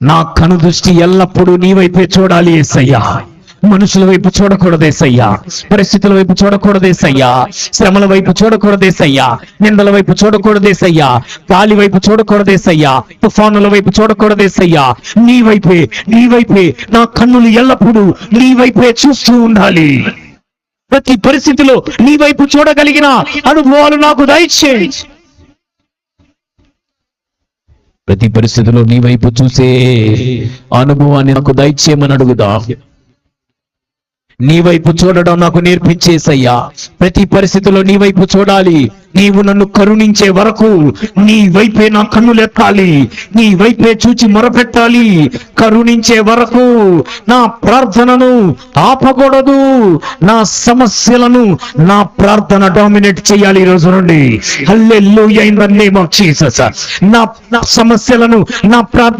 నా కనుదృష్టి ఎల్లప్పుడూ నీ వైపే చూడాలి యేసయ్యా. మనుషుల వైపు చూడకూడదేసయ్యా, పరిస్థితుల వైపు చూడకూడదేసయ్యా, శ్రమల వైపు చూడకూడదేసయ్యా, నిందల వైపు చూడకూడదేసయ్యా, గాలి వైపు చూడకూడదేసయ్యా, తుఫానుల వైపు చూడకూడదేసయ్యా. నీ వైపే నా కన్నులు ఎల్లప్పుడూ నీ వైపే చూస్తూ ఉండాలి. ప్రతి పరిస్థితిలో నీ వైపు చూడగలిగిన అనుభవాలు నాకు దయచేయి. ప్రతి పరిస్థితిలో నీ వైపు చూసే అనుభవాన్ని నాకు దయచేయమని అడుగుదా. నీ వైపు చూడడం నాకు నేర్పించేసయ్యా. ప్రతి పరిస్థితిలో నీ వైపు చూడాలి. నీవు నన్ను కరుణించే వరకు నీ వైపే నా కన్నులెత్తాలి, నీ వైపే చూచి మొరపెట్టాలి. కరుణించే వరకు నా ప్రార్థనను ఆపకూడదు. నా సమస్యలను నా ప్రార్థన డామినేట్ చేయాలి ఈ రోజు నుండి. Hallelujah in the name of Jesus. నా సమస్యలను నా ప్రార్థన